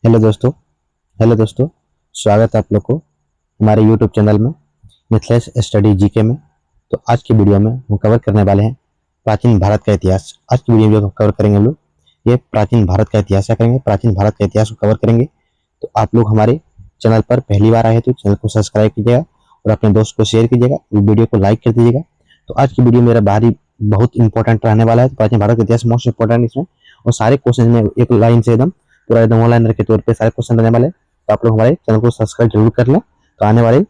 Hello दोस्तों। Hello दोस्तों, स्वागत है आप लोग को हमारे यूट्यूब चैनल में मिथिलेश स्टडी जीके में। तो आज की वीडियो में हम कवर करने वाले हैं प्राचीन भारत का इतिहास। आज की वीडियो में जो कवर करेंगे हम लोग ये प्राचीन भारत का इतिहास क्या करेंगे, प्राचीन भारत का इतिहास को कवर करेंगे। तो आप लोग हमारे चैनल पर पहली बार आए हैं तो चैनल को सब्सक्राइब कीजिएगा और अपने दोस्त को शेयर कीजिएगा, वीडियो को लाइक कर दीजिएगा। तो आज की वीडियो मेरा बाहरी बहुत इंपॉर्टेंट रहने वाला है। तो प्राचीन भारत का इतिहास मोस्ट इंपॉर्टेंट इसमें, और सारे क्वेश्चन में एक लाइन से पूरा एकदम ऑनलाइन के तौर पे सारे क्वेश्चन रहने वाले हैं। तो आप लोग हमारे चैनल को सब्सक्राइब जरूर कर लें। तो आने वाले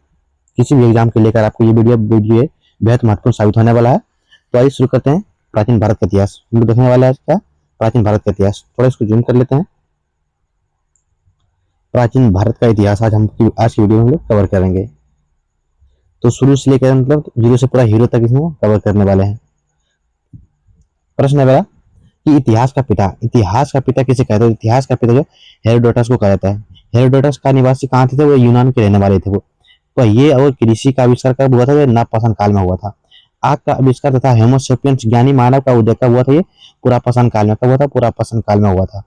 किसी भी एग्जाम के लेकर आपको ये वीडियो बेहद महत्वपूर्ण साबित होने वाला है। तो आइए शुरू करते हैं प्राचीन भारत का इतिहास। हम लोग देखने वाले हैं क्या, प्राचीन भारत का इतिहास। थोड़ा इसको जूम कर लेते हैं। प्राचीन भारत का इतिहास आज की वीडियो में हम लोग कवर करेंगे। तो शुरू से लेकर मतलब जीरो से पूरा हीरो तक इसमें कवर करने वाले हैं। प्रश्न है मेरा कि इतिहास का पिता किसे कहते हैं। इतिहास का पिता जो हेरोडोटस को कहा जाता है। हेरोडोटस का निवासी कहाँ थे वो यूनान के रहने वाले थे वो। तो ये और कृषि का आविष्कार कब हुआ था, ये नवपाषाण काल में हुआ था। आग का आविष्कार तथा होमोसेपियंस ज्ञानी मानव का उदय कब हुआ था, ये पुरापाषाण काल में। कब हुआ था, पुरापाषाण काल में हुआ था।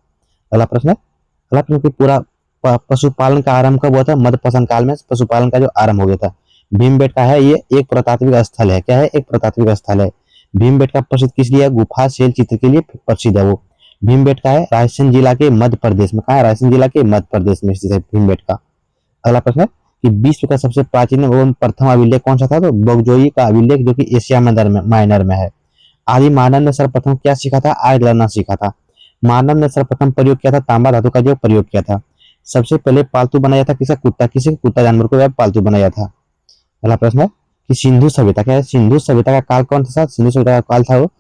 अगला प्रश्न है, अगला प्रश्न की पूरा पशुपालन का आरंभ कब हुआ था, मध्यपाषाण काल में पशुपालन का जो आरंभ हो गया था। भीमबेटका है ये एक पुरातात्विक स्थल है। क्या है, एक पुरातात्विक स्थल है। भीमबेटका प्रसिद्ध किस लिए है, गुफा शैल चित्र के लिए प्रसिद्ध है वो। भीमबेटका है रायसेन जिला के मध्य प्रदेश में। कहा है, रायसेन जिला के मध्य प्रदेश में स्थित है भीमबेटका। अगला प्रश्न है कि विश्व का सबसे प्राचीन एवं प्रथम अभिलेख कौन सा था, तो बगजोई का अभिलेख जो कि एशिया माइनर में है। आदि मानव ने सर्वप्रथम क्या सीखा था, आग जलाना सीखा था। मानव ने सर्वप्रथम प्रयोग किया था तांबा धातु का जो प्रयोग किया था। सबसे पहले पालतू बनाया था किसका, कुत्ता। किसी कुत्ता जानवर को पालतू बनाया था। अगला प्रश्न है कि सिंधु सभ्यता क्या है। सिंधु सभ्यता का काल कौन था, सिंधु सभ्यता का काल था वो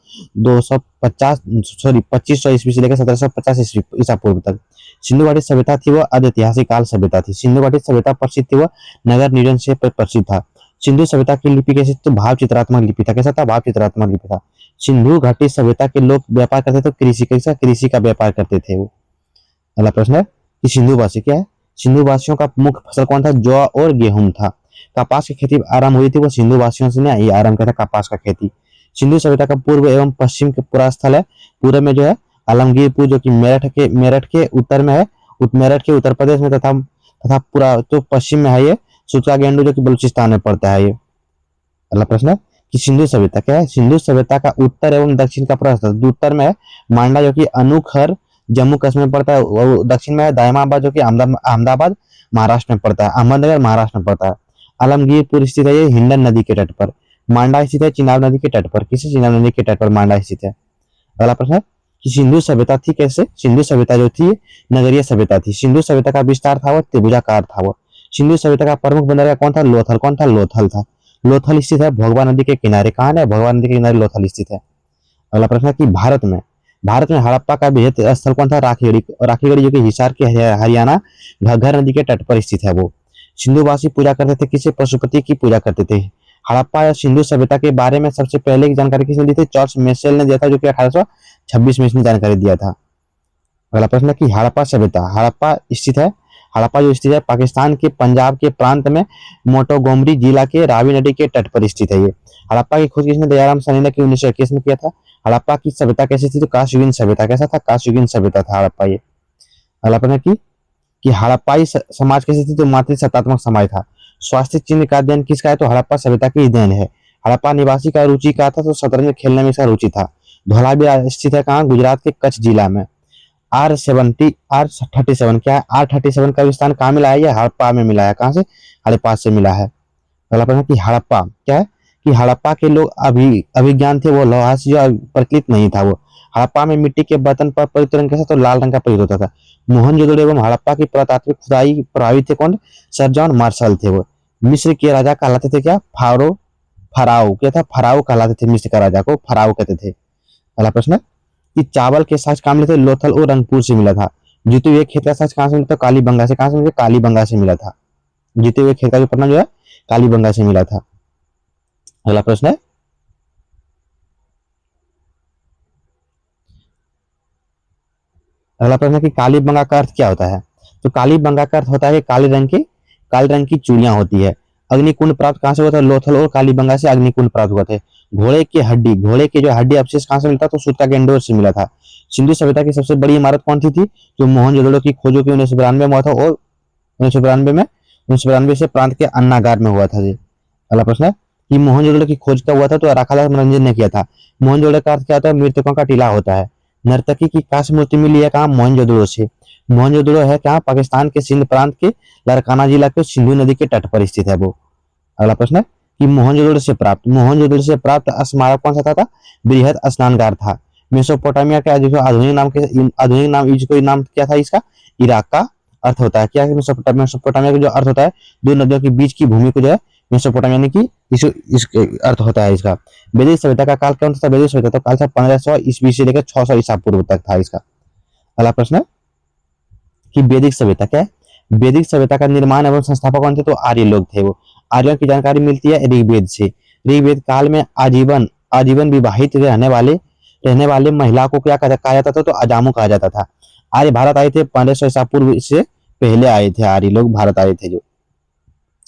2500 ईस्वी से लेकर 1750 ईसा पूर्व तक। सिंधु घाटी सभ्यता थी वो अद्वितीय काल सभ्यता थी। सिंधु घाटी सभ्यता प्रसिद्ध थी वो नगर निरंजन से प्रसिद्ध था। सिंधु सभ्यता की लिपि कैसी, तो भाव चित्रात्मक लिपि था। कैसा था, भाव चित्रात्मक लिपि था। सिंधु घाटी सभ्यता के लोग व्यापार करते थे, कृषि का व्यापार करते थे वो। अगला प्रश्न है कि सिंधुवासी क्या है। सिंधुवासियों का मुख्य फसल कौन था, जौ और गेहूं था। कपास की खेती आरंभ हुई थी वो सिंधु वासियों से ये आरंभ किया था कपास का खेती। सिंधु सभ्यता का पूर्व एवं पश्चिम के पूरा स्थल है। पूर्व में जो है आलमगीरपुर जो कि मेरठ के उत्तर में है, मेरठ के उत्तर प्रदेश में, तथा पूरा तो पश्चिम में है ये सुतका गेंडू जो कि बलूचिस्तान में पड़ता है ये। अगला प्रश्न है कि सिंधु सभ्यता क्या है। सिंधु सभ्यता का उत्तर एवं दक्षिण का पूरा स्थल, उत्तर में है मांडा जो कि अनूखर जम्मू कश्मीर में पड़ता है, वो दक्षिण में है दायमाबाद जो कि अहमदाबाद महाराष्ट्र में पड़ता है, अहमदनगर महाराष्ट्र में पड़ता है। आलमगीरपुर स्थित है ये हिंडन नदी के तट पर। मांडा स्थित है चिनाब नदी के तट पर। किसी चिनाब नदी के तट पर मांडा स्थित है। अगला प्रश्न है कि सिंधु सभ्यता थी कैसे। सिंधु सभ्यता जो थी नगरीय सभ्यता थी। सिंधु सभ्यता का विस्तार था वो त्रिभुजाकार था वो। सिंधु सभ्यता का प्रमुख बंदरगाह कौन था, लोथल। कौन था, लोथल था। लोथल स्थित है भोगवा नदी के किनारे। कहाँ है, भोगवा नदी के किनारे लोथल स्थित है। अगला प्रश्न है कि भारत में हड़प्पा का विहित स्थल कौन था, राखीगढ़ी जो कि हिसार के हरियाणा घग्गर नदी के तट पर स्थित है वो। सिंधुवासी पूजा करते थे किसे, पशुपति की पूजा करते थे। हड़प्पा या सिंधु सभ्यता के बारे में सबसे पहले की जानकारी किसने दी थी, जॉर्ज मेसेल ने दिया था जो कि 1826 में इसने जानकारी दिया था। अगला प्रश्न है कि हड़प्पा सभ्यता, हड़प्पा जो स्थित है पाकिस्तान के पंजाब के प्रांत में मोंटोगोमरी जिला के रावी नदी के तट पर स्थित है ये। हड़प्पा की खोज किसने, दयाराम साहनी ने 1921 में किया था। हड़प्पा की सभ्यता कैसी थी, तो कांस्ययुगीन सभ्यता। कैसा था, कांस्ययुगीन सभ्यता था हड़प्पा ये। अगला प्रश्न कि हड़प्पाई समाज कैसी थी, तो मातृसत्तात्मक समाज था। स्वास्थ्य चिन्ह का अध्ययन किसका है, तो हड़प्पा सभ्यता की देन है। हड़प्पा निवासी का रुचि क्या था, तो शतरंज खेलने में इसका रुचि था। धौलावीरा स्थित है कहाँ, गुजरात के कच्छ जिला में। R37 क्या है, R37 का स्थान कहाँ मिला है, ये हड़प्पा में मिला है। कहाँ से, हड़प्पा से मिला है। अगला प्रश्न कि हड़प्पा क्या है, कि हड़प्पा के लोग अभिज्ञान थे वो लोहा से जो प्रचलित नहीं था वो। हड़प्पा में मिट्टी के बर्तन पर प्रयुक्त रंग कैसा, तो लाल रंग का प्रयुक्त होता था। मोहनजोदड़ो एवं हड़प्पा की पुरातात्विक खुदाई प्रभावित थे कौन, सर जॉन मार्शल थे वो। मिस्र के राजा कहलाते थे क्या, फराओ क्या था, फराओ कहलाते थे। मिस्र का राजा को फराओ कहते थे। अगला प्रश्न कि चावल के साज कहाँ मिले थे, लोथल और रंगपुर से मिला था। जीते हुए खेत का साज कहाँ से मिला था, कालीबंगा से। कहाँ से मिला, कालीबंगा से मिला था। जीते हुए खेत का जो पन्ना जो है कालीबंगा से मिला था। अगला प्रश्न है कि कालीबंगा का अर्थ क्या होता है, तो कालीबंगा का अर्थ होता है काले रंग की चूड़ियां होती है। अग्निकुंड प्राप्त कहां से हुआ था, लोथल और कालीबंगा से अग्निकुंड प्राप्त हुआ थे। घोड़े की जो हड्डी अवशेष कहां से मिलता, तो सूत्रकेंडोर से मिला था। सिंधु सभ्यता की सबसे बड़ी इमारत कौन सी थी? जो मोहनजोदड़ो की खोजों की 1992 में हुआ था, और 1992 में 1992 से प्रांत के अन्नागार में हुआ था जी। अगला प्रश्न है कि मोहनजोदड़ो की खोज कब हुआ था? तो राखालाल मनोरंजन ने किया था। मोहनजोदड़ो का अर्थ क्या होता है? मृतकों का टीला होता है। नर्तकी की कांस्य मूर्ति मिली है कहाँ? मोहनजोदड़ो से। मोहनजोदड़ो है कहाँ? पाकिस्तान के सिंध प्रांत के लारकाना जिला के सिंधु नदी के तट पर स्थित है वो। अगला प्रश्न है कि मोहनजोदड़ो से प्राप्त स्मारक कौन सा था? बृहद स्नानगार था। मेसोपोटामिया का जो आधुनिक नाम इसको नाम क्या था इसका? इराक का अर्थ होता है क्या? मेसोपोटामिया का जो अर्थ होता है दो नदियों के बीच की भूमि को जो है मेसोपोटामिया यानी कि इस अर्थ होता है इसका। वैदिक सभ्यता का काल कौन सा था? वैदिक सभ्यता तो काल था 1500 ईस्वी से लेकर 600 ईसा पूर्व तक था इसका। अगला प्रश्न है कि वैदिक सभ्यता क्या है? वैदिक सभ्यता का निर्माण एवं संस्थापक कौन थे? तो आर्य लोग थे वो। आर्यों की जानकारी मिलती है ऋग्वेद से। ऋग्वेद काल में आजीवन आजीवन विवाहित रहने वाले महिला को क्या कहा जाता था? तो अजामू कहा जाता था। आर्य भारत आए थे 1500 ईसा पूर्व से पहले आए थे आर्य लोग भारत आए थे जो।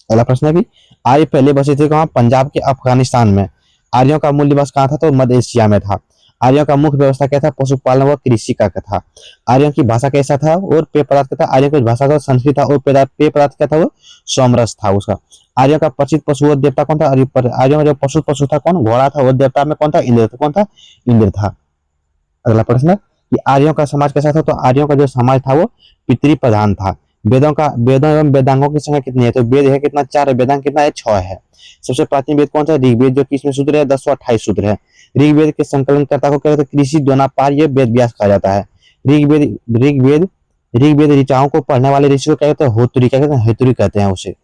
अगला प्रश्न है कि आर्य पहले बसे थे कहाँ? पंजाब के अफगानिस्तान में। आर्यों का मूल निवास कहाँ था? तो मध्य एशिया में था। आर्यों का मुख्य व्यवस्था क्या था? पशुपालन व कृषि का था। आर्यों की भाषा कैसा था और पेय पदार्थ क्या था? आर्यों की भाषा था संस्कृत था, और पेय पदार्थ क्या था? वो सोमरस था उसका। आर्यों का प्रसिद्ध पशु और देवता कौन था? आर्यों का जो पशु था कौन? घोड़ा था। और देवता में कौन था? इंद्र था। कौन था? इंद्र था। अगला प्रश्न है कि आर्यों का समाज कैसा था? तो आर्यों का जो समाज था वो पितृ प्रधान था। वेदों एवं वेदांगों की संख्या कितनी है? तो वेद है कितना? 4 है। वेदांग कितना है? 6 है। सबसे प्राचीन वेद कौन सा? ऋग्वेद जो कि इसमें सूत्र है 1028 सूत्र है। ऋग्वेद के संकलनकर्ता को क्या कहते हैं? कृषि द्रोणाचार्य वेद व्यास कहा जाता है। ऋग्वेद ऋग्वेद ऋग्वेद ऋचाओं को पढ़ने वाले ऋषि को क्या कहते हैं? होतुरी। क्या कहते हैं? हेतुरी कहते हैं उसे।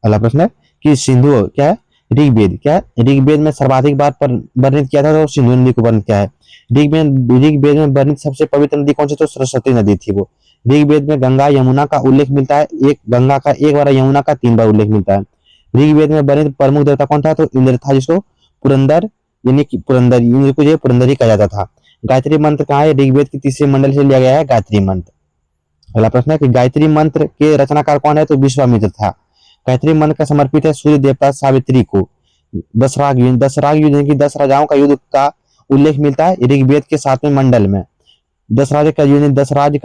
अगला प्रश्न है कि सिंधु क्या है? ऋग्वेद क्या है? ऋग्वेद में सर्वाधिक बार वर्णित किया था तो सिंधु नदी को वर्णित किया है। ऋग्वेद में वर्णित सबसे पवित्र नदी कौन सी? तो सरस्वती नदी थी वो। ऋग्वेद में गंगा यमुना का उल्लेख मिलता है। एक गंगा का एक बार, यमुना का 3 बार उल्लेख मिलता है। ऋग्वेद में वर्णित प्रमुख देवता कौन था? तो इंद्र था, जिसको पुरंदर यानी कि पुरंदर इंद्र को जो पुरंदरी कहा जाता था। गायत्री मंत्र कहाँ है? ऋग्वेद के 3रे मंडल से लिया गया है गायत्री मंत्र। अगला प्रश्न है कि गायत्री मंत्र के रचनाकार कौन है? तो विश्वामित्र था। गायत्री मंत्र का समर्पित है सूर्य देवता सावित्री को। दसराग युद्ध यानी कि 10 राजाओं का युद्ध का उल्लेख मिलता है ऋग्वेद के 7वें मंडल में। 10 राज का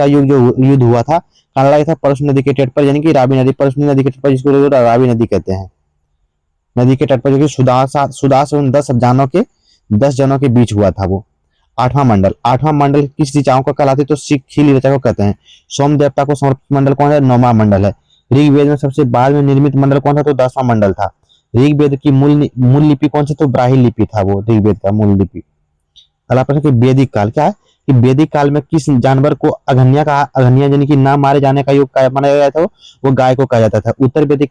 युद्ध जो युद्ध हुआ था कहाँ लड़ा था? परशु नदी के तट पर, यानी कि रावी नदी, परशु नदी के तट पर, जिसको रावी नदी कहते हैं। नदी के तट पर जो कि सुदास उन 10 जनों के बीच हुआ था वो। 8वां मंडल किस ऋचाओं को कहलाते? तो खील ऋचा को कहते हैं। सोम देवता को समर्पित मंडल कौन है? 9वां मंडल है। ऋग्वेद में सबसे बाद में निर्मित मंडल कौन था? तो 10वां मंडल था। ऋग्वेद की मूल लिपि कौन सी? तो ब्राह्मी लिपि था वो ऋग्वेद का मूल लिपि। अगला प्रश्न कि वैदिक काल क्या है? कि वैदिक काल में किस जानवर को अघन्या यानी कि ना मारे जाने का योग माना जाता था? वो गाय को कहा जाता था। उत्तर वैदिक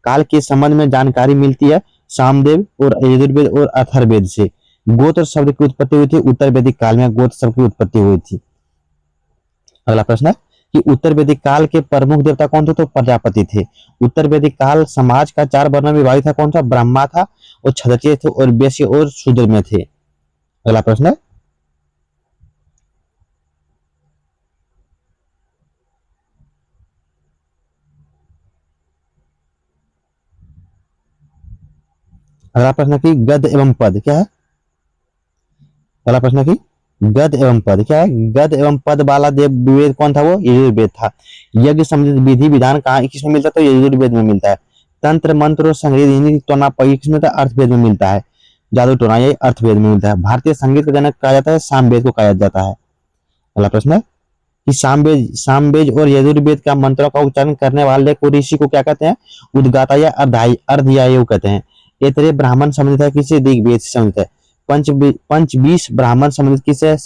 काल के संबंध में जानकारी मिलती है सामवेद और यजुर्वेद और अथर्ववेद से। गोत्र शब्द की उत्पत्ति हुई थी उत्तर वैदिक काल में। गोत्र शब्द की उत्पत्ति हुई थी। अगला प्रश्न है कि उत्तर वैदिक काल के प्रमुख देवता कौन थे? तो प्रजापति थे। उत्तर वैदिक काल समाज का 4 वर्णों में विभाजित था। कौन सा? ब्रह्मा था, और क्षत्रिय थे, और वैश्य और शूद्र में थे। अगला प्रश्न है कि गद एवं पद क्या है? अगला प्रश्न है कि गद एवं पद क्या है? गद एवं पद वाला देव वेद कौन था? वो यजुर्वेद था। यज्ञ संबंधित विधि विधान कहाँ किसमें मिलता है? तो यजुर्वेद में मिलता है। तंत्र मंत्र और संगीत टोना किसमें मिलता है? अर्थवेद में मिलता है। जादू टोना ये अर्थवेद में मिलता है। भारतीय संगीत का जनक कहा जाता है सामवेद को कहा जाता है। अगला प्रश्न है कि सामवेद और यजुर्वेद का मंत्रों का उच्चारण करने वाले को ऋषि को क्या कहते हैं? उद्गाता या अर्धयायु कहते हैं। इतरे ब्राह्मण संबंधित है किसे? ऋग्वेद से संबंधित है। पंचबीस ब्राह्मण संबंधित किसे?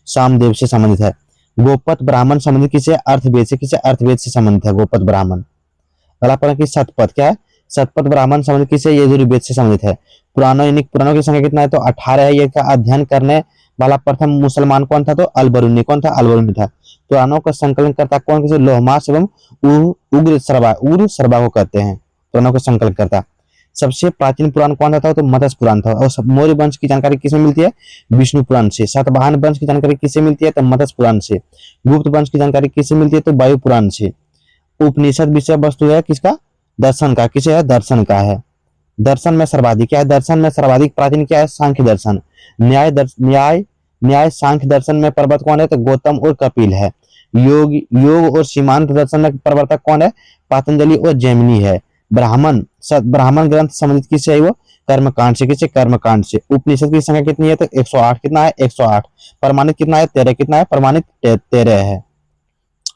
सामदेव से संबंधित है। गोपत ब्राह्मण संबंधित किसे? अर्थवेद से संबंधित है गोपत ब्राह्मण। अगला प्रश्न की शतपथ क्या है? शतपथ ब्राह्मण संबंधित किसे? यजुर्वेद से संबंधित है। पुराणों की संख्या कितना है? तो 18 है। ये का अध्ययन करने वाला प्रथम मुसलमान कौन था? तो अलबरूनी। कौन था? अलबरूनी था। पुराणों का संकलन करता कौन? किसे? लोहमास एवं उग्र सरबा को कहते हैं पुराणों का संकलन करता। सबसे प्राचीन पुराण कौन सा था? तो मत्स्य पुराण था। और मौर्य वंश की जानकारी किसमें मिलती है? विष्णु पुराण से। सातवाहन वंश की जानकारी किससे मिलती है? तो मत्स्य पुराण से। गुप्त वंश की जानकारी किससे मिलती है? तो वायु पुराण से। उपनिषद विषय वस्तु है किसका? दर्शन का। किसे है? दर्शन का है। दर्शन में सर्वाधिक क्या है? दर्शन में सर्वाधिक प्राचीन क्या है? सांख्य दर्शन। न्याय न्याय सांख्य दर्शन में प्रवर्तक कौन है? तो गौतम और कपिल है। योग योग और सीमांत दर्शन में प्रवर्तक कौन है? पतंजलि और जैमिनी है। ब्राह्मण ग्रंथ संबंधित किससे है? वो कर्मकांड से। किससे? कर्मकांड से। उपनिषद की संख्या कितनी है? तो 108। कितना है? 108। प्रमाणित कितना है? 13। कितना है? प्रमाणित 13 है।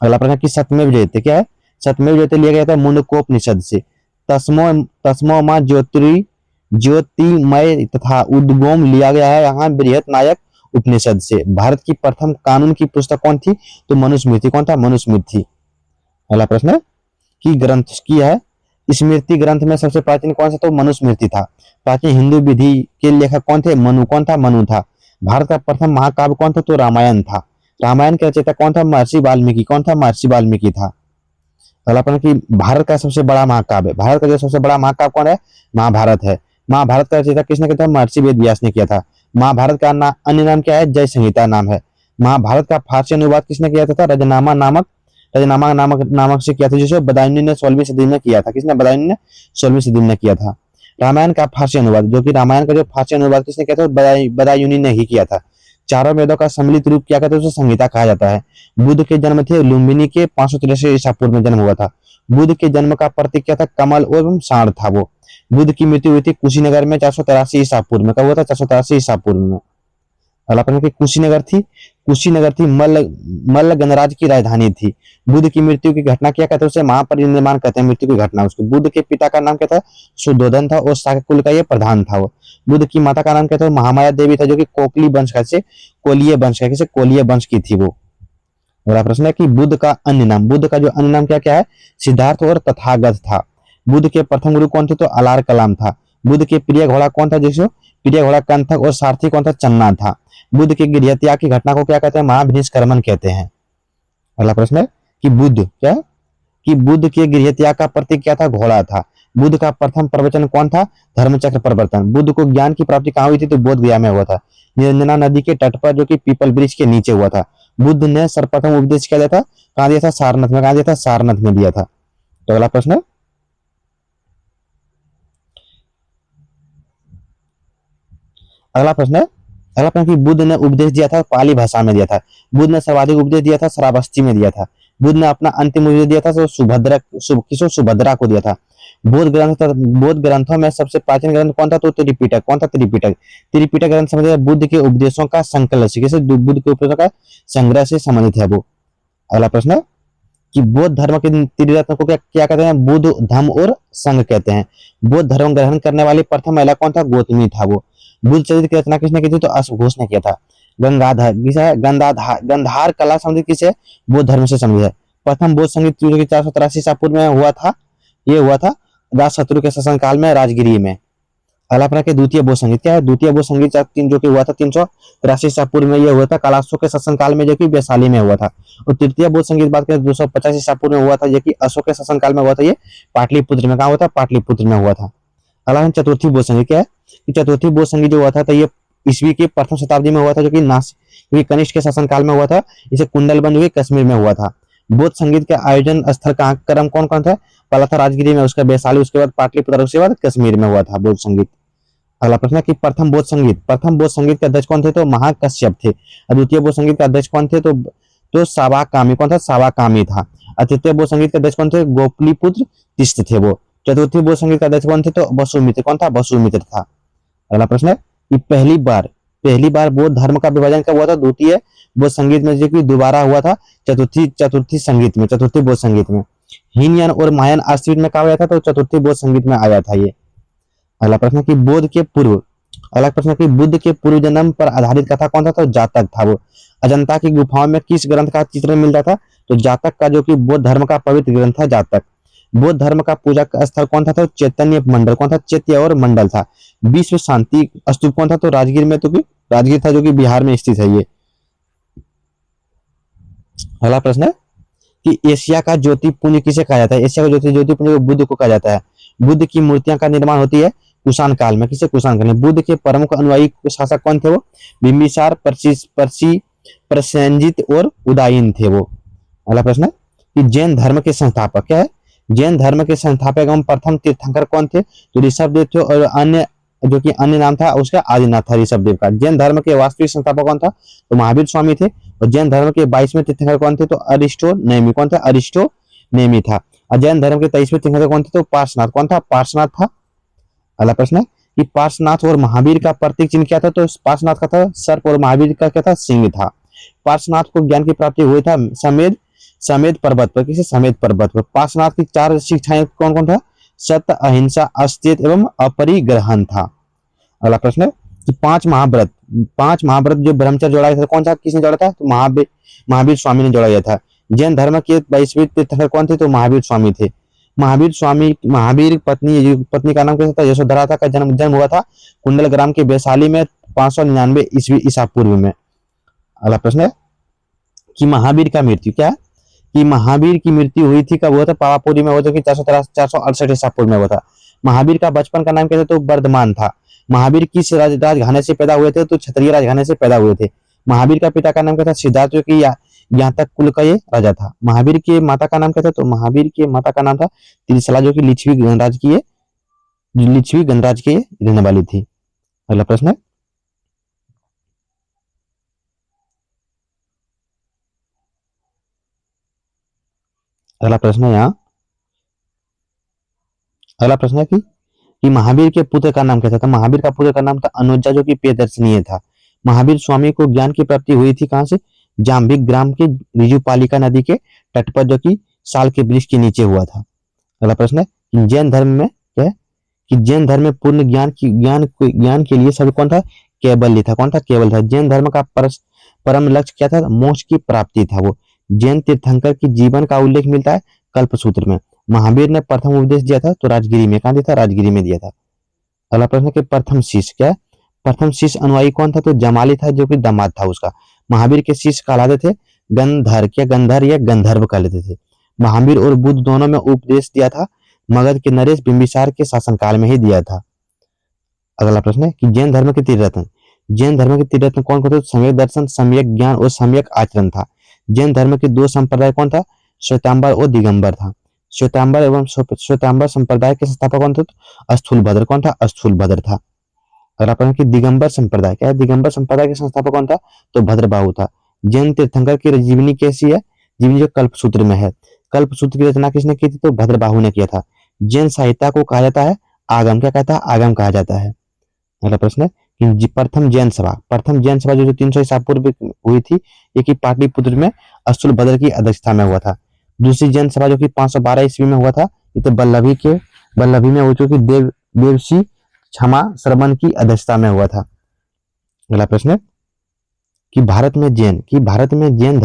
अगला प्रश्न कि सत्यमेव जयते क्या है? सत्यमेव जयते लिया गया था मुंडकोपनिषद से। तस्मो तस्मो मां ज्योतिमय तथा उद्गम लिया गया है यहाँ बृहत नायक उपनिषद से। भारत की प्रथम कानून की पुस्तक कौन थी? तो मनुस्मृति। कौन था? मनुस्मृति। अगला प्रश्न की ग्रंथ की है स्मृति ग्रंथ में सबसे प्राचीन कौन सा? तो मनुस्मृति था। प्राचीन हिंदू विधि के लेखक कौन थे? मनु। कौन था? मनु था। भारत का प्रथम महाकाव्य कौन था? तो रामायण था। रामायण के रचयिता कौन था? महर्षि वाल्मीकि। कौन था? महर्षि वाल्मीकि था। अगला प्रश्न कि भारत का सबसे बड़ा महाकाव्य, भारत का जो सबसे बड़ा महाकाव्य कौन है? महाभारत है। महाभारत का रचयिता किसने किया था? महर्षि वेद व्यास ने किया था। महाभारत का अन्य नाम क्या है? जय संहिता नाम है। महाभारत का फारसी अनुवाद किसने किया था? रजनामा नामक से किया था, जिसे बदायूनी ने 16वीं सदी में किया था। किसने? बदायूनी ने 16वीं सदी में किया था। रामायण का फारसी अनुवाद, जो कि रामायण का जो फारसी अनुवाद किसने किया था? बदायूनी ने ही किया था। चारों वेदों का सम्मिलित रूप क्या कहते हैं? उसे संहिता कहा जाता है। बुद्ध के जन्म थे लुम्बिनी के 583 ईसा पूर्व में जन्म हुआ था। बुद्ध के जन्म का प्रतीक क्या था? कमल एवं सांड था वो। बुद्ध की मृत्यु हुई थी कुशीनगर में 483 ईसा पूर्व में। कब हुआ था? 483 ईसा पूर्व में। अगला प्रश्न की कुशीनगर थी मल्ल गणराज्य की राजधानी थी। बुद्ध की मृत्यु की घटना क्या कहते हैं? उसे महापरिनिर्वाण कहते हैं। मृत्यु की घटना उसकी। बुद्ध के पिता का नाम क्या था? सुद्धोधन था और शाक्य कुल का ये प्रधान था वो। बुद्ध की माता का नाम क्या था? महामाया देवी था, जो कि कोकली वंश का से कोलीय वंश का किसे कोलीय वंश की थी वो। अगला प्रश्न है कि बुद्ध का अन्य नाम, बुद्ध का जो अन्य नाम क्या क्या है? सिद्धार्थ और तथागत था। बुद्ध के प्रथम गुरु कौन थे? तो अलार कलाम था। बुद्ध के प्रिय घोड़ा कौन था? जिसको प्रिय घोड़ा कंथक और सारथी कौन था? चन्ना था। बुद्ध की गृहत्याग की घटना को क्या कहते हैं? महाभिनिष्क्रमण कहते हैं। अगला प्रश्न है कि बुद्ध के गृहत्याग का प्रतीक क्या था? घोड़ा था। बुद्ध का प्रथम प्रवचन कौन था? धर्मचक्र प्रवर्तन। बुद्ध को ज्ञान की प्राप्ति कहाँ हुई थी? तो बोध गया में हुआ था, निरंजना नदी के तट पर, जो कि पीपल वृक्ष के नीचे हुआ था। बुद्ध ने सर्वप्रथम उपदेश क्या दिया था? कहाँ दिया था? सारनाथ में। कहाँ दिया था? सारनाथ में दिया था। तो अगला प्रश्न अगला प्रश्न कि बुद्ध ने उपदेश दिया था पाली भाषा में दिया था। बुद्ध ने सर्वाधिक उपदेश दिया था श्रावस्ती में दिया था। बुद्ध ने अपना अंतिम उपदेश दिया था तो सुभद्रा को दिया था। बौद्ध ग्रंथों में सबसे प्राचीन ग्रंथ कौन था? तो त्रिपिटक। कौन था? त्रिपिटक। त्रिपिटक ग्रंथ संबंधित बुद्ध के उपदेशों का संकलन से, बुद्ध के उपदेशों का संग्रह से संबंधित है वो। अगला प्रश्न है कि बौद्ध धर्म के त्रिरत्न को क्या कहते हैं? बुद्ध, धम्म और संघ कहते हैं। बौद्ध धर्म ग्रहण करने वाली प्रथम महिला कौन था? गौतमी था वो। बुद्ध चरित्र की रचना किसने की थी? तो अश्वघोष ने किया था। गंधार कला संबंधित किसे? बौद्ध धर्म से संबंधित है। प्रथम बौद्ध संगीत 483 ईसा पूर्व में हुआ था। ये हुआ था राजशत्रु के शासन काल में राजगिरी में। अगला प्रश्न के द्वितीय बौद्ध संगीत क्या है? द्वितीय बौद्ध संगीत जो कि हुआ था 383 ईसा पूर्व में। ये हुआ था कलाशों के शासन काल में, जो कि वैशाली में हुआ था। और तृतीय बौद्ध संगीत बात करें 250 ईसा पूर्व में हुआ था, जो कि अशोक के शासन काल में हुआ था। ये पाटलिपुत्र में। कहा हुआ था? पाटलिपुत्र में हुआ था। अगला चतुर्थी बौद्ध संगीत क्या है? चतुर्थी बौद्ध संगीत जो हुआ था तो ये ईस्वी की प्रथम शताब्दी में हुआ था, जो कि नासिक कनिष्क के शासन काल में हुआ था। इसे कुंडलबंद हुई कश्मीर में हुआ था। बौद्ध संगीत के आयोजन स्थल का क्रम कौन कौन था? पहला था राजगिरी में, उसका वैशाली, उसके बाद पाटलिपुत्र, उसके बाद कश्मीर में हुआ था बौद्ध संगीत। अगला प्रश्न है कि प्रथम बौद्ध संगीत के अध्यक्ष कौन थे? तो महाकश्यप थे। द्वितीय बौद्ध संगीत के अध्यक्ष कौन थे? तो सावाकामी। कौन था? सावाकामी था। तृतीय बौद्ध संगीत के अध्यक्ष कौन थे? गोपलीपुत्र तीस्थ थे वो। चतुर्थी बौद्ध संगीत का अध्यक्ष कौन थे? तो वसुमित्र। कौन था? वसुमित्र था। अगला प्रश्न है कि पहली बार बौद्ध धर्म का विभाजन कब हुआ था? द्वितीय बौद्ध संगीत में, जो कि दोबारा हुआ था चतुर्थी बौद्ध संगीत में। हीनयान और महायान अस्तित्व में कहा गया था? तो चतुर्थी बौद्ध संगीत में आया था ये। अगला प्रश्न कि बुद्ध के पूर्व जन्म पर आधारित कथा कौन था? तो जातक था वो। अजंता की गुफाओं में किस ग्रंथ का चित्रण मिलता था? तो जातक का, जो कि बौद्ध धर्म का पवित्र ग्रंथ था जातक। बौद्ध धर्म का पूजा स्थल कौन था? तो चैतन्य मंडल। कौन था? चैत्य और मंडल था। विश्व शांति स्तूप कौन था? तो राजगीर में, तो राजगीर था, जो कि बिहार में स्थित है ये। अगला प्रश्न है कि एशिया का ज्योतिपुंज किसे कहा जाता है? एशिया का ज्योतिपुंज को बुद्ध को कहा जाता है। बुद्ध की मूर्तियां का निर्माण होती है कुषाण काल में। किसे? कुषाण काल में। बुद्ध के प्रमुख अनुयायी शासक कौन थे? वो बिंबिसार, प्रसेनजित और उदयन थे वो। अगला प्रश्न है कि जैन धर्म के संस्थापक क्या है? जैन धर्म के संस्थापक एवं प्रथम तीर्थंकर कौन थे? तो ऋषभदेव थे और अन्य जो कि अन्य नाम था उसका आदिनाथ था ऋषभदेव का। जैन धर्म के वास्तविक संस्थापक कौन था? तो महावीर स्वामी थे। और जैन धर्म के 22वें तीर्थंकर कौन थे? तो अरिस्टो नेमी। कौन था? अरिस्टो नेमी था। और जैन धर्म के 23वें तीर्थंकर कौन थे? तो पार्श्वनाथ। कौन था? पार्श्वनाथ था। अगला प्रश्न है कि पार्श्वनाथ और महावीर का प्रतीक चिन्ह क्या था? तो पार्श्वनाथ का था सर्प और महावीर का क्या था? सिंह था। पार्श्वनाथ को ज्ञान की प्राप्ति हुई था समेध समेध पर्वत पर। किसी समेध पर्वत पर। पार्श्वनाथ की 4 शिक्षाएं कौन कौन था? सत्य, अहिंसा, अस्तेय एवं अपरिग्रहण था। अगला प्रश्न है कि 5 महाव्रत जो ब्रह्मचर्य जोड़ा था कौन सा किसने जोड़ा था? तो महावीर स्वामी ने जोड़ा था। जैन धर्म के 22वें तीर्थंकर कौन थे? तो महावीर स्वामी थे। महावीर पत्नी का नाम क्या था? यशोधरा था। का जन्म जन्म हुआ था कुंडल ग्राम के वैशाली में 599 ईस्वी ईसा पूर्व में। अगला प्रश्न है कि महावीर का मृत्यु क्या है? कि महावीर की मृत्यु हुई थी कब हुआ था? पावापुरी में हुआ था कि 468 ईसा पूर्व में हुआ था। महावीर का बचपन का नाम क्या था? तो वर्धमान था। महावीर किस राजघराने से पैदा हुए थे? तो क्षत्रिय राजघराने से पैदा हुए थे। महावीर का पिता का नाम क्या था? सिद्धार्थ, जो कि यहाँ तक कुल का ये राजा था। महावीर के माता का नाम क्या था? तो महावीर के माता का नाम था त्रिशला, जो कि लिच्छवी गणराज की रहने वाली थी। अगला प्रश्न है अगला प्रश्न है यहाँ अगला प्रश्न है कि महावीर के पुत्र का नाम क्या था? तो महावीर का पुत्र का नाम था अनुजा, जो कि प्रियदर्शनीय था। महावीर स्वामी को ज्ञान की प्राप्ति हुई थी कहां से? जाम्बिक ग्राम के ऋजुपालिका नदी के तट पर, जो कि साल के वृक्ष के नीचे हुआ था। अगला प्रश्न है कि जैन धर्म में क्या है? कि जैन धर्म में पूर्ण ज्ञान के लिए सब कौन था? केवल्य था। कौन था? केवल था। जैन धर्म का परम लक्ष्य क्या था? मोक्ष की प्राप्ति था वो। जैन तीर्थंकर की जीवन का उल्लेख मिलता है कल्पसूत्र में। महावीर ने प्रथम उपदेश दिया था तो राजगिरी में। कहा दिया था? राजगिरी में दिया था। अगला प्रश्न है कि प्रथम शिष्य क्या है? प्रथम शिष्य अनुयायी कौन था? तो जमाली था, जो कि दामाद था उसका। महावीर के शिष्य कहलाते थे गंधर। क्या गंधर या गंधर्व कहलाते थे। महावीर और बुद्ध दोनों में उपदेश दिया था मगध के नरेश बिंबिसार के शासनकाल में ही दिया था। अगला प्रश्न है कि जैन धर्म के त्रिरत्न। जैन धर्म के त्रिरत्न कौन कौन थे? सम्यक दर्शन, सम्यक ज्ञान और सम्यक आचरण था। जैन धर्म के 2 संप्रदाय कौन था? श्वेतांबर और दिगंबर था। श्वेतांबर संप्रदाय के संस्थापक कौन थे? स्थूलभद्र। कौन था? स्थूलभद्र था। अगला प्रश्न कि दिगंबर संप्रदाय क्या है? दिगंबर संप्रदाय के संस्थापक कौन था? तो भद्रबाहु था। जैन तीर्थंकर की जीवनी कैसी है? जीवनी जो कल्पसूत्र में है। कल्पसूत्र की रचना किसने की थी? तो भद्रबाहु ने किया था। जैन साहित्य को कहा जाता है आगम। क्या कहता है? आगम कहा जाता है। अगला प्रश्न है कि प्रथम जैन सभा जो 300 ईसा पूर्व हुई थी, ये की पाटलिपुत्र में स्थूलभद्र की अध्यक्षता में हुआ था। दूसरी जैन सभा जो कि 512 ईस्वी में हुआ था, ये तो बल्लभी में हो चुकी देवसी क्षमा श्रवण की अध्यक्षता में हुआ था। अगला प्रश्न है कि भारत में जैन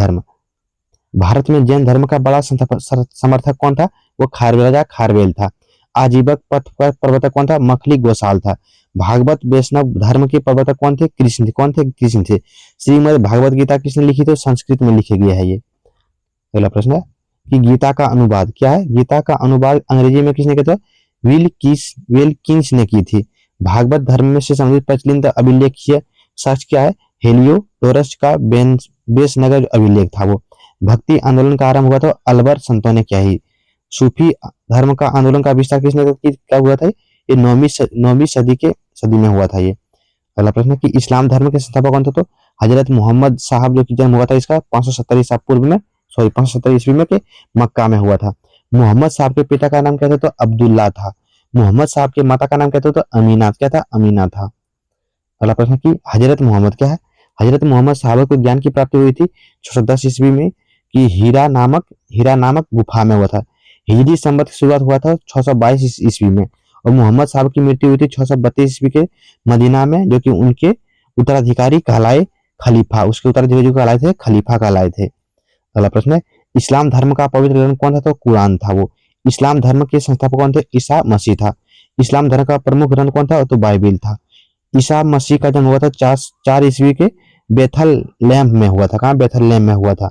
धर्म का बड़ा समर्थक कौन था? वो राजा खारवेल था। आजीवक पथ प्रवर्तक कौन था? मखली गोसाल था। भागवत वैष्णव धर्म के प्रवर्तक कौन थे? कृष्ण थे। कौन थे? कृष्ण थे। श्रीमद् भागवत गीता किसने लिखी? तो संस्कृत में लिखा गया है ये। अगला प्रश्न है कि गीता का अनुवाद क्या है? गीता का अनुवाद अंग्रेजी में किसने किया था? विल्किंस ने की थी। भागवत धर्म में से संबंधित प्रचलित अभिलेखीय साक्ष्य क्या है? हेलियोडोरस का बेसनगर अभिलेख था वो। भक्ति आंदोलन का आरंभ हुआ था अलवर संतों ने किया ही। सूफी धर्म का आंदोलन का विस्तार किसने क्या हुआ था? ये 9वीं सदी में हुआ था ये। अगला प्रश्न है कि इस्लाम धर्म के संस्थापक कौन थे? तो हजरत मोहम्मद साहब, जो कि जन्म हुआ था इसका 570 ईसा पूर्व में 570 ईस्वी में के मक्का में हुआ था। मोहम्मद साहब के पिता का नाम क्या था? तो अब्दुल्ला था। मोहम्मद साहब के माता का नाम क्या था? तो अमीना। क्या था? अमीना था। अगला प्रश्न कि हजरत मोहम्मद क्या है? हजरत मोहम्मद साहब को ज्ञान की प्राप्ति हुई थी 610 ईस्वी में कि हीरा नामक गुफा में हुआ था। हिजरी संवत की शुरुआत हुआ था 622 ईस्वी में। और मोहम्मद साहब की मृत्यु हुई थी 632 ईस्वी के मदीना में, जो कि उनके उत्तराधिकारी कहलाए खलीफा। उसके उत्तराधिकारी कहलाए थे खलीफा कहलाए थे। अगला प्रश्न है इस्लाम धर्म का पवित्र ग्रंथ कौन था? तो कुरान था वो। इस्लाम धर्म के संस्थापक कौन थे? ईसा मसीह था। इस्लाम धर्म का प्रमुख ग्रंथ कौन था? तो बाइबिल था। ईसा मसीह का जन्म हुआ था 4 ईस्वी के बेथलहम में हुआ था। कहाँ? बेथलहम में हुआ था।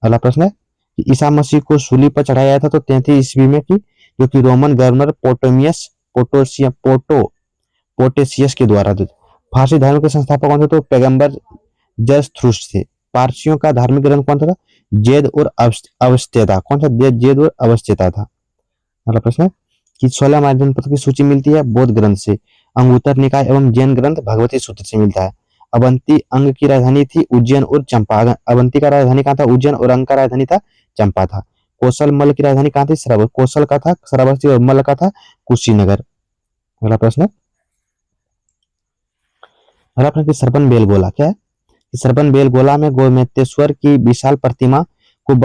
अगला प्रश्न है कि ईसा मसीह को सूली पर चढ़ाया गया था तो 33 ईस्वी में की, जो कि रोमन गवर्नर पोटेशियस के द्वारा थे। फारसी धर्म के संस्थापक कौन थे? तो पैगंबर जरथुस्त्र थे। पारसियों का धार्मिक ग्रंथ कौन था? जेद और अवस्थेता। कौन सा? जेद और अवस्थेता था। अगला प्रश्न है कि 16 महाजनपद की सूची मिलती है बौद्ध ग्रंथ से। अंगुत्तर निकाय एवं जैन ग्रंथ भगवती सूत्र से मिलता है। अवंती अंग की राजधानी थी उज्जैन और चंपा। अवंती का राजधानी कहाँ था? उज्जैन। और अंग का राजधानी था चंपा था। कौशल मल की राजधानी कहाँ थी? श्रवण। कौशल का था श्रावस्ती और मल का था कुशीनगर। अगला प्रश्न, अगला प्रश्न की सरपन बेलगोला क्या है? सरपन बेलगोला में गोमतेश्वर की विशाल प्रतिमा को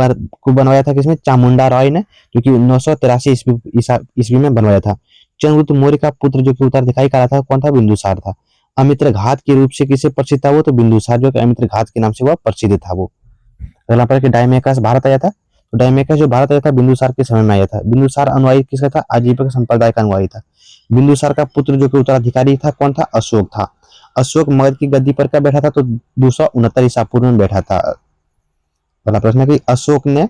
बनवाया था किसने? चामुंडा रॉय ने, जो कि 983 ईस्वी में बनवाया था। चंद्रगुप्त मौर्य का पुत्र जो कि उत्तराधिकारी का था कौन था? बिंदुसार था। अमित्र घात के रूप से किसे प्रसिद्ध था वो? तो बिंदुसार, जो कि अमित्र घात के नाम से वह प्रसिद्ध था वो। अगला प्रश्न, डायमेकस भारत आया था? तो डायमेकस जो भारत आया था बिंदुसार के समय में आया था। बिंदुसार अनुयायी किसका था? आजीविक संप्रदाय का अनुयायी था। बिंदुसार का पुत्र जो कि उत्तराधिकारी था कौन था? अशोक था। अशोक मगध की गद्दी पर क्या बैठा था? तो 269 ईसा पूर्व में बैठा था। पहला प्रश्न है कि अशोक ने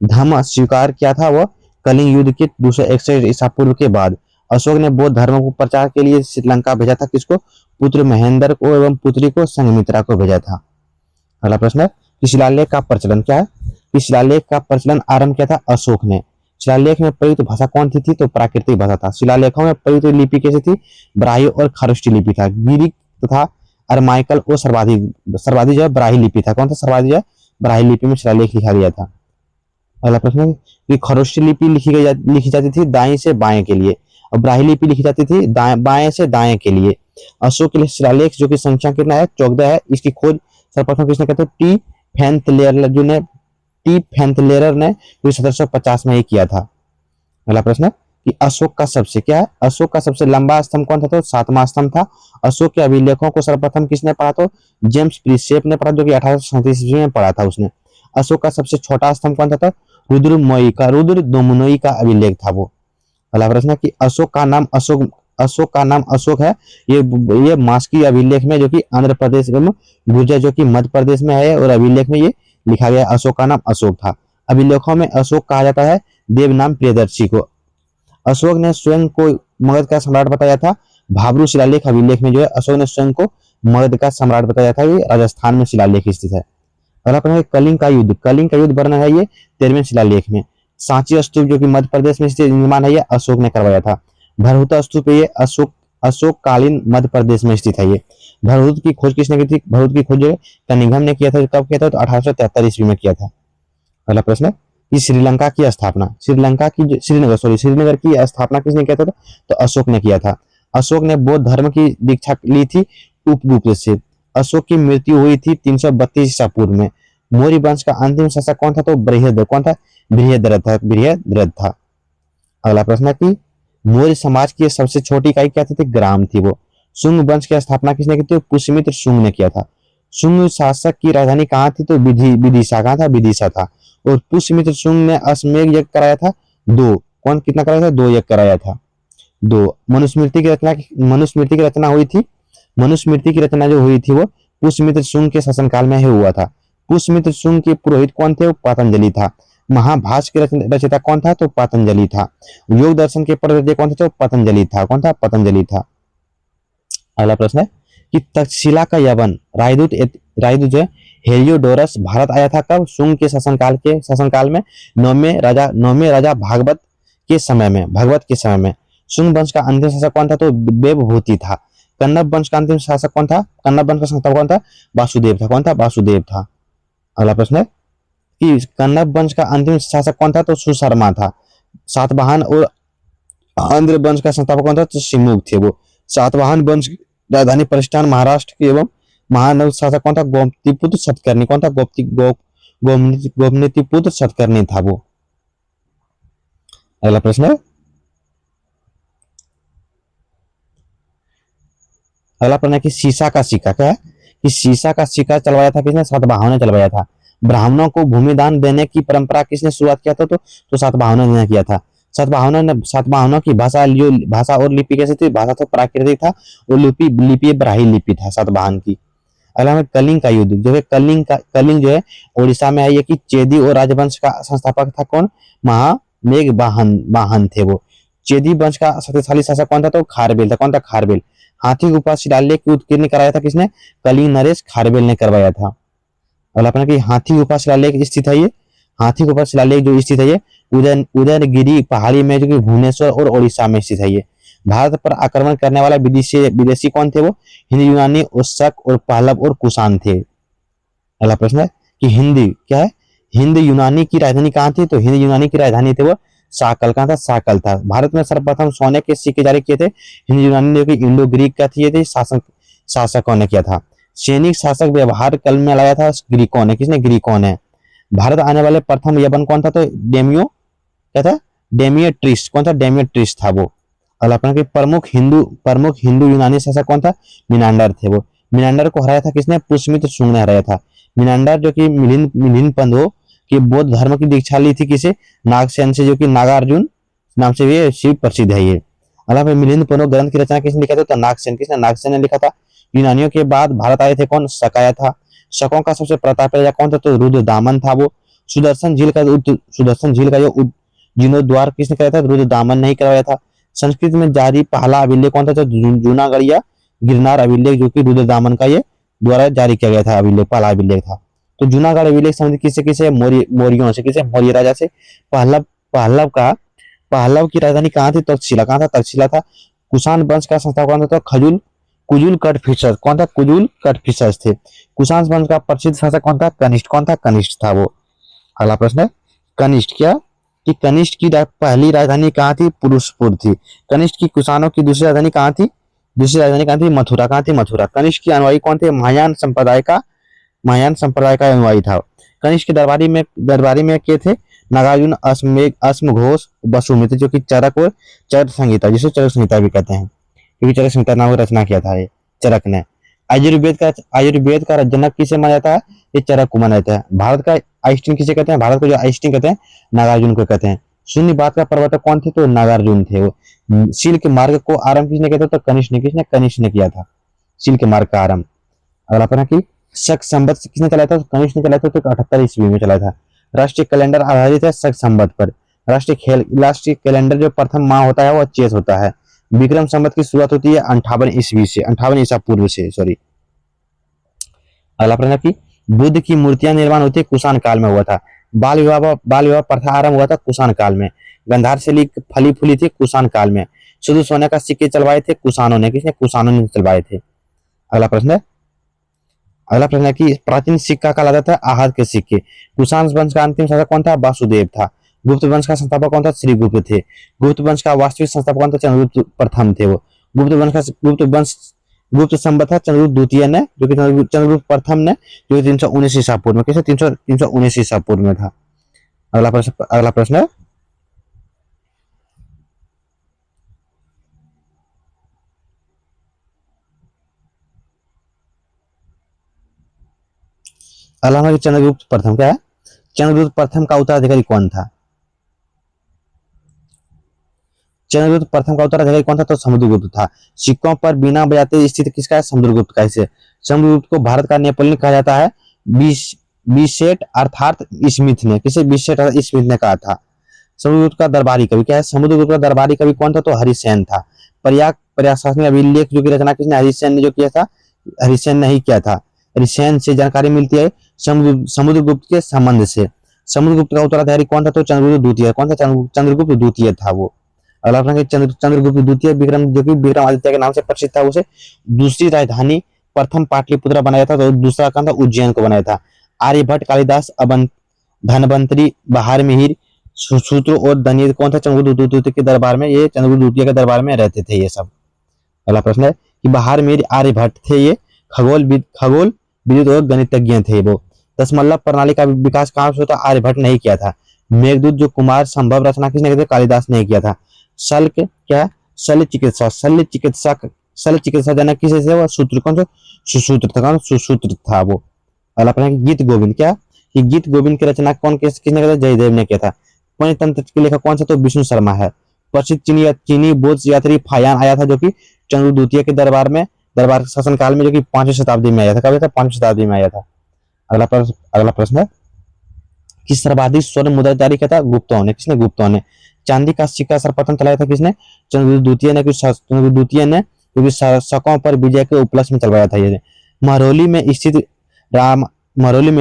धर्म स्वीकार किया था वह कलिंग युद्ध के 261 ईसा पूर्व के बाद। अशोक ने बौद्ध धर्म को प्रचार के लिए श्रीलंका भेजा था। किसको? पुत्र महेंद्र को एवं पुत्री को संघमित्रा को भेजा था। अगला प्रश्न है कि शिलालेख का प्रचलन क्या है? कि शिलालेख का प्रचलन आरंभ किया था अशोक ने। शिलालेख में प्रयुक्त भाषा कौन सी थी? तो प्राकृतिक भाषा था। शिलालेखों में प्रयुक्त लिपि कैसी थी? ब्राह्मी और खरोष्टी लिपि था। गिरिक तथा अरमाइकल और सर्वाधिक जो है ब्राह्मी लिपि था। कौन सा? सर्वाधिक जो है ब्राह्मी लिपि में शिलालेख लिखा गया था। अगला प्रश्न है कि खरोष्टी लिपि लिखी जाती थी दाएं से बाएं के लिए, और ब्राह्मी लिपि लिखी जाती थी बाएं से दाएं के लिए। अशोक के शिलालेख जो कि संख्या कितना है? 14 है। इसकी खोज सर्वप्रथम किसने किया था? टी फैंथलेरर ने 1750 में ही किया था। अगला प्रश्न है कि अशोक का सबसे क्या है? अशोक का सबसे लंबा स्तंभ कौन था? तो 7वां स्तंभ था। अशोक के अभिलेखों को सर्वप्रथम किसने पढ़ा? तो जेम्स प्रिसेप ने पढ़ा, जो कि 1837 ईस्वी में पढ़ा था उसने। अशोक का सबसे छोटा स्तंभ कौन था? तो रुद्र दोमनोई का अभिलेख था वो। अगला प्रश्न है कि अशोक का नाम अशोक है, ये मास्की अभिलेख में, जो कि आंध्र प्रदेश एवं गुर्जर जो कि मध्य प्रदेश में है, और अभिलेख में ये लिखा गया अशोक का नाम अशोक था। अभिलेखों में अशोक कहा जाता है देव नाम प्रियदर्शी को। अशोक ने स्वयं को मगध का सम्राट बताया था। भाबरू शिलालेख अभिलेख में जो है अशोक ने स्वयं को मगध का सम्राट बताया था। ये राजस्थान में शिलालेख स्थित है। अगला प्रश्न है कलिंग का युद्ध। कलिंग का युद्ध वर्णन है ये 13वें शिलालेख में। सांची स्तूप जो कि मध्य प्रदेश में स्थित निर्माण है, ये अशोक ने करवाया था। भरहुता स्तूप ये अशोक कालीन मध्य प्रदेश में स्थित है। ये भरहुत की खोज किसने की थी? भरहुत की खोज कनिंघम ने किया था। कब किया था? तो 1873 ईस्वी में किया था। अगला प्रश्न है कि श्रीलंका की स्थापना, श्रीनगर की स्थापना किसने किया था? तो अशोक ने किया था। अशोक ने बौद्ध धर्म की दीक्षा ली थी उपगुप्त से। अशोक की मृत्यु हुई थी 332 ईसा पूर्व में। मौर्य वंश का अंतिम शासक कौन था? तो बृहद्रथ था। अगला प्रश्न है कि मौर्य समाज की सबसे छोटी इकाई क्या थी? ग्राम थी वो। शुंग वंश की स्थापना किसने की थी? पुष्यमित्र शुंग ने किया था। शुंग शासक की राजधानी कहाँ थी? तो विदिशा। कहाँ था? विदिशा था। और पुष्यमित्र शुंग ने अश्वमेध यज्ञ कराया था 2। कौन कितना कराया था? 2 यज्ञ कराया था। 2 मनुस्मृति की रचना हुई थी। मनुस्मृति की रचना जो हुई थी वो पुष्यमित्र शुंग के शासनकाल में ही हुआ था। पुष्यमित्र शुंग के पुरोहित कौन थे? वो पतंजलि था। महाभाष्य के रचयिता कौन था? तो पतंजलि था। योग दर्शन के प्रवर्तक कौन था? तो पतंजलि था। कौन था? पतंजलि था। अगला प्रश्न है कि तक्षशिला का यवन राजदूत जो है हेलियोडोरस भारत आया था कब? शुंग के शासनकाल में 9वें राजा भागवत के समय में। शुंग वंश का अंतिम शासक कौन था? तो देवभूति था। कन्नब वंश का अंतिम शासक कौन था? कन्नब वंश का संस्थापक कौन था? वासुदेव था। कौन था? वासुदेव था। अगला प्रश्न है कि कन्नब वंश का अंतिम शासक कौन था? तो सुशर्मा था। सातवाहन और आंध्र वंश का संस्थापक कौन था? तो शिवमुख थे वो। सातवाहन वंश की राजधानी प्रतिष्ठान महाराष्ट्र के एवं महानव शासक कौन था? गोमतीपुत्र सतकर्णी। कौन था? गोमतीपुत्र सतकर्णी था वो। अगला प्रश्न है, अगला प्रश्न है कि सीसा का सिक्का क्या है? कि सीसा का सिक्का चलवाया था किसने? सातवाहनों ने चलवाया था। ब्राह्मणों को भूमि दान देने की परंपरा किसने शुरुआत किया था? तो सातवाहनों ने किया था। सातवाहनों की भाषा और लिपि कैसी थी? भाषा तो प्राकृतिक था, और लिपि ब्राह्मी लिपि था सातवाहन की। अगला है कलिंग का युद्ध। जो है कलिंग जो है उड़ीसा में है। ये कि चेदी और राजवंश का संस्थापक था कौन? महामेघ वाहन थे वो। चेदी वंश का शक्तिशाली शासक कौन था? तो खारबेल था। कौन था? खारबेल। हाथी गुफा शिलालेख की उत्कीर्ण कराया था किसने? कलिंग नरेश खारबेल ने करवाया था। अगला अपना कि हाथी गुफा शिलालेख स्थित है ये। हाथी गुफा शिलालेख जो स्थित है ये उदयगिरी पहाड़ी में, जो कि भुवनेश्वर और ओडिशा में स्थित है ये। भारत पर आक्रमण करने वाला विदेशी विदेशी कौन थे वो? हिंद यूनानी और शक और पहलव और कुषाण थे। अगला प्रश्न है कि हिंदी क्या है? हिंद यूनानी की राजधानी कहाँ थी? तो हिंद यूनानी की राजधानी थी वो साकल। कहाँ था? साकल था। भारत में सर्वप्रथम सोने के सिक्के जारी किए थे हिंद यूनानी जो कि इंडो ग्रीक का थी, ये थे शासकों ने किया था। सैनिक शासक व्यवहार कल में लाया था ग्रीकों ने। किसने? ग्रीकों ने। भारत आने वाले प्रथम यवन कौन था? तो डेमियो क्या था? डेमियोट्रिस। कौन था? डेमियोट्रिस था वो। अगला प्रश्न कि प्रमुख हिंदू यूनानी शासक कौन था? मिनांडर थे वो। मिनांडर को हराया था किसने? पुष्यमित्र शुंग ने हराया था। मिनांडर जो कि मिलिंद पंथों की बौद्ध धर्म की दीक्षा ली थी किसे? नागसेन से, जो कि नागार्जुन नाम से ये शिव प्रसिद्ध है ये। अगला मिलिंद पंथो ग्रंथ की रचना किसने लिखा था? तो नागसेन। किसने? नागसेन ने लिखा था। यूनानियों के बाद भारत आए थे कौन? शक आया था। शकों का सबसे प्रतापी राजा कौन था? तो रुद्रदामन था वो। सुदर्शन झील का जो जीर्णोद्वार किसने कराया था? रुद्रदामन ने ही करवाया था। संस्कृत में जारी पहला अभिलेख कौन था? तो जूनागढ़ या गिरनार अभिलेख, जो कि रुद्रदामन का ये द्वारा जारी किया गया था अभिलेख, पहला अभिलेख था। तो जूनागढ़ अभिलेख संबंधित किससे किसे? मौर्यों से। किसे? मौर्य राजा से। पहलव पहलव की राजधानी कहाँ थी? तक्षशिला। कहाँ था? तक्षशिला था। कुषाण वंश का संस्थापक कौन था? तो कुजुल कटफिशर। कौन था? कुजुल कटफिशर थे। कुषाण वंश का प्रसिद्ध शासक कौन था? कनिष्ठ। कौन था? कनिष्ठ था वो। अगला प्रश्न है कनिष्ठ क्या कि कनिष्ठ की पहली राजधानी कहाँ थी? पुरुषपुर थी। कनिष्ठ की कुषाणों की दूसरी राजधानी कहाँ थी? दूसरी राजधानी कहाँ थी? मथुरा। कहाँ थी? मथुरा। कनिष्ठ के अनुयायी कौन थे? महायान संप्रदाय का अनुयायी था। कनिष्ठ के दरबारी में के थे? नागार्जुन, अश्मघोष, वसुमित्र, जो कि चरक और चरक संहिता, जिसे चरक संहिता भी कहते हैं, क्योंकि चरक संहिता नाम की रचना किया था ये चरक ने। आयुर्वेद का जनक किसे माना जाता है? ये चरक को माना जाता है। भारत का आइंस्टीन किसे कहते हैं? भारत को जो आइंस्टीन कहते हैं, नागार्जुन को कहते हैं। शून्य बात का प्रवर्तक कौन थे? तो नागार्जुन थे वो। सिल्क मार्ग को आरंभ किसने किया था? तो कनिष्ठ ने। किसने? कनिष्ठ ने किया था सिल्क मार्ग का आरंभ। अगला प्रश्न की शक संवत किसने चलाया था? तो कनिष्ठ ने चलाया था, तो 78 ईस्वी में चलाया था। राष्ट्रीय कैलेंडर आधारित है शक संवत पर। राष्ट्रीय कैलेंडर जो प्रथम माह होता है वो चेत होता है। विक्रम संवत की शुरुआत होती है 58 ईस्वी से, 58 ईसा पूर्व से, सॉरी। अगला प्रश्न की बुद्ध की मूर्तियां निर्माण होती है कुषाण काल में हुआ था। बाल विवाह प्रथा आरंभ हुआ था कुषाण काल में। गंधार शैली फली फूली थी कुषाण काल में। शुद्ध सोने का सिक्के चलवाए थे कुषाणों ने। किसने? कुषाणों ने चलवाए थे। अगला प्रश्न है कि प्राचीन सिक्का कहा जाता है आहत के सिक्के। कुषाण वंश का अंतिम शासक कौन था? वासुदेव था। गुप्त वंश का संस्थापक कौन था? श्रीगुप्त थे। गुप्त वंश का वास्तविक संस्थापक कौन था? चंद्रगुप्त प्रथम थे वो। गुप्त संवत था चंद्रगुप्त द्वितीय ने, जो कि चंद्रगुप्त प्रथम ने, जो कि 319 ईसा पूर्व में। किसे? 319 ईसा पूर्व में था। अगला प्रश्न है चंद्रगुप्त प्रथम क्या है? चंद्रगुप्त प्रथम का उत्तराधिकारी कौन था? चंद्रगुप्त प्रथम का उत्तराधिकारी कौन था? तो समुद्रगुप्त था। सिक्कों पर बिना बजाते स्थित किसका है? समुद्रगुप्त का। इसे समुद्रगुप्त को भारत का नेपोलियन कहा जाता है। बीसेट अर्थात स्मिथ ने। किसे? बीसेट अर्थात स्मिथ ने कहा था। समुद्रगुप्त का दरबारी कवि क्या है? समुद्रगुप्त का दरबारी कवि कौन था? तो हरिसेन था। प्रयाग अभिलेख जो की रचना किसने? हरिसेन ने जो किया था। हरिसेन ने ही किया था। हरिसेन से जानकारी मिलती है समुद्रगुप्त के संबंध से। समुद्रगुप्त का उत्तराधिकारी कौन था? तो चंद्रगुप्त द्वितीय। कौन था? चंद्रगुप्त द्वितीय था वो। अगला प्रश्न चंद्रगुप्त द्वितीय विक्रम जो कि विक्रमादित्य के नाम से प्रसिद्ध था, उसे दूसरी राजधानी प्रथम पाटलिपुत्र बनाया था, तो दूसरा कौन था? उज्जैन को बनाया था। आर्यभट्ट, कालिदास, धनवंतरी, बहार मिहिर, सूत्र और दनियद कौन था? चंद्रगुप्त द्वितीय के दरबार में, ये चंद्रगुप्त द्वितीय के दरबार में रहते थे ये सब। अगला प्रश्न है कि बहार मिहिर आर्यभट्ट थे, ये खगोल विद्युत और गणितज्ञ थे वो। दशमलव प्रणाली का विकास कहाँ से होता? आर्यभट्ट ने ही किया था। मेघदूत जो कुमार संभव रचना किसने किया? कालिदास ने किया था। शल्य क्या? शल्य चिकित्सा जनक किसे थे? वो सूत्र। कौन सा? सुसूत्र था वो। अगला प्रश्न गीत गोविंद क्या? कि गीत गोविंद की रचना किसने किया था? जयदेव ने किया था। पंचतंत्र के लेखक कौन सा? तो विष्णु शर्मा है। प्रसिद्ध चीनी बौद्ध यात्री फायान आया था, जो कि चंद्रगुप्त द्वितीय के दरबार शासन काल में, जो कि 5वीं शताब्दी में आया था। कब आया था? 5वीं शताब्दी में आया था। अगला प्रश्न है कि सर्वाधिक स्वर्ण मुद्रा जारी किया था? गुप्तों ने। किसने? गुप्तों ने। चांदी का सिक्का सर्वप्रथम चलाया था किसने? चंद्रगुप्त द्वितीय ने, क्योंकि शकों पर विजय के उपलक्ष्य में चलवाया था ये। महरौली में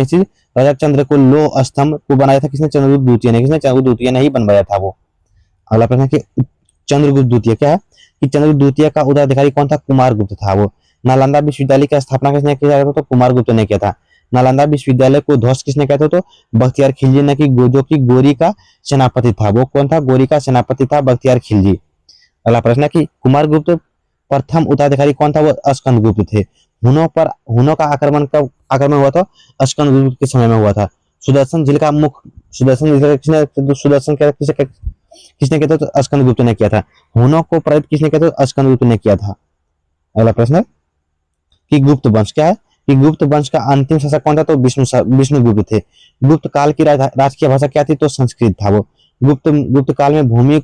स्थित राजा चंद्र को लौह स्तंभ को बनाया था किसने? चंद्रगुप्त द्वितीय ने। किसने? चंद्रगुप्त द्वितीय ने ही बनवाया था वो। अगला प्रश्न है कि चंद्रगुप्त द्वितीय। क्या है कि चंद्रगुप्त द्वितीय का उत्तराधिकारी कौन था? कुमारगुप्त था वो। नालंदा विश्वविद्यालय की स्थापना किसने किया था? तो कुमारगुप्त ने किया था। नालंदा विश्वविद्यालय को ध्वस्त किसने किया था? तो बख्तियार खिलजी ने, की जो कि गोरी का सेनापति था। वो कौन था? गोरी का सेनापति था बख्तियार खिलजी। अगला प्रश्न है कि कुमारगुप्त प्रथम उत्तराधिकारी कौन था? वो स्कंदगुप्त थे। हुनों का आक्रमण हुआ था स्कंदगुप्त के समय में हुआ था। सुदर्शन झील का मुख्य सुदर्शन झील का किसने किया था? तो स्कंदगुप्त ने किया था। हुनों को पराजित किसने किया था? तो स्कंदगुप्त ने किया था। अगला प्रश्न है कि गुप्त वंश। क्या है कि गुप्त वंश का अंतिम शासक कौन था? तो विष्णुगुप्त थे। गुप्त काल की राजकीय भाषा क्या थी? तो संस्कृत था वो। गुप्त काल में भूमि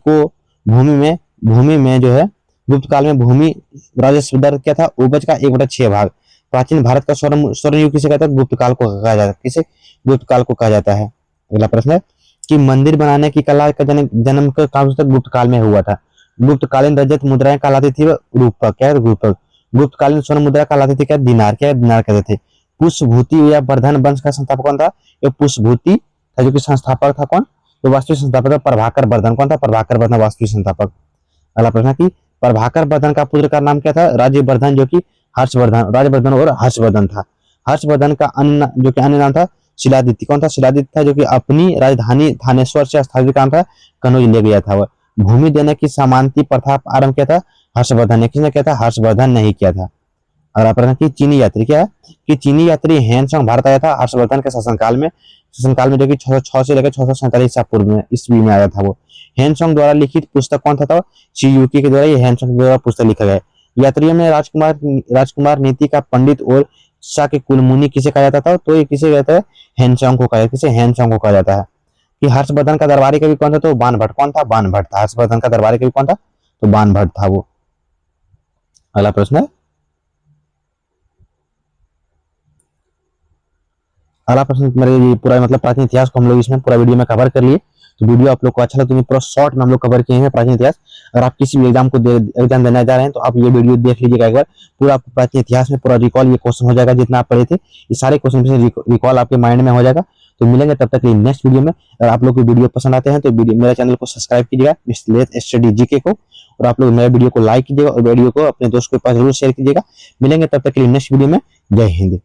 में जो है गुप्त काल में भूमि राजस्व दर क्या था? उपज का 1/6 भाग। प्राचीन भारत का स्वर्ण युग किसे कहता है? गुप्त काल को कहा जाता है। किसे? गुप्त काल को कहा जाता है। अगला प्रश्न है कि मंदिर बनाने की कला का जन्म गुप्त काल में हुआ था। गुप्त कालीन रजत मुद्राएं कहलाती थी रूपक। क्या है? रूपक। गुप्त कालीन स्वर्ण मुद्रा कहलाती थी क्या? दिनार। क्या है? दिनार कहते थे। पुष्पभूति या वर्धन वंश का संस्थापक कौन था? ये पुष्पभूति था, जो कि संस्थापक था कौन? तो वास्तविक संस्थापक था प्रभाकर वर्धन। कौन था? प्रभाकर वर्धन वास्तविक संस्थापक। अगला प्रश्न कि प्रभाकर वर्धन का पुत्र का नाम क्या था? राज्यवर्धन, जो कि राजवर्धन और हर्षवर्धन था। हर्षवर्धन का अन्य जो कि अन्य नाम था शिलादित्य। कौन था? शिलादित्य था, जो कि अपनी राजधानी थानेश्वर से स्थापित काम था कनौज ले गया था। वह भूमि देने की समानती प्रथा आरंभ किया था हर्षवर्धन ने। किसने किया था? हर्षवर्धन ने ही किया था। अगला प्रश्न कि चीनी यात्री। क्या है कि चीनी यात्री हेनसोंग भारत आया था हर्षवर्धन के शासनकाल में, जो कि 606 से लेकर 647 ईसा पूर्व में ईस्वी में आया था वो। हेनसोंग द्वारा लिखित पुस्तक कौन था? शियुकी के द्वारा ये हेनसोंग द्वारा पुस्तक लिखा गया। यात्रियों में राजकुमार नीति का पंडित और शिक्षा के कुलमुनि किसे कहा जाता था? तो ये किसे कहता है? हेनसोंग को कहा जाता है। किसे? हेनसोंग को कहा जाता है। कि हर्षवर्धन का दरबारी कवि कौन था? तो बाणभट्ट। कौन था? बाणभट्ट था। हर्षवर्धन का दरबारी कवि कौन था? तो बाणभट्ट था वो। अगला प्रश्न है अगला प्रश्न मेरे ये पूरा मतलब प्राचीन इतिहास को हम लोग इसमें पूरा वीडियो में कवर कर लिए। तो वीडियो आप लोग को अच्छा लगा तो पूरा शॉर्ट में हम लोग कवर किए हैं प्राचीन इतिहास। अगर आप किसी भी एग्जाम देने जा रहे हैं तो आप ये वीडियो देख लीजिएगा एक बार। पूरा आपको प्राचीन इतिहास में पूरा रिकॉल ये क्वेश्चन हो जाएगा, जितना आप पढ़े थे ये सारे क्वेश्चन रिकॉल आपके माइंड में हो जाएगा। तो मिलेंगे तब तक के लिए नेक्स्ट वीडियो में। अगर आप लोग को वीडियो पसंद आते हैं तो मेरे चैनल को सब्सक्राइब कीजिएगा मिस्टर स्टडी जीके को, और आप लोग मेरे वीडियो को लाइक कीजिएगा और वीडियो को अपने दोस्त के पास जरूर शेयर कीजिएगा। मिलेंगे तब तक के लिए नेक्स्ट वीडियो में। जय हिंद।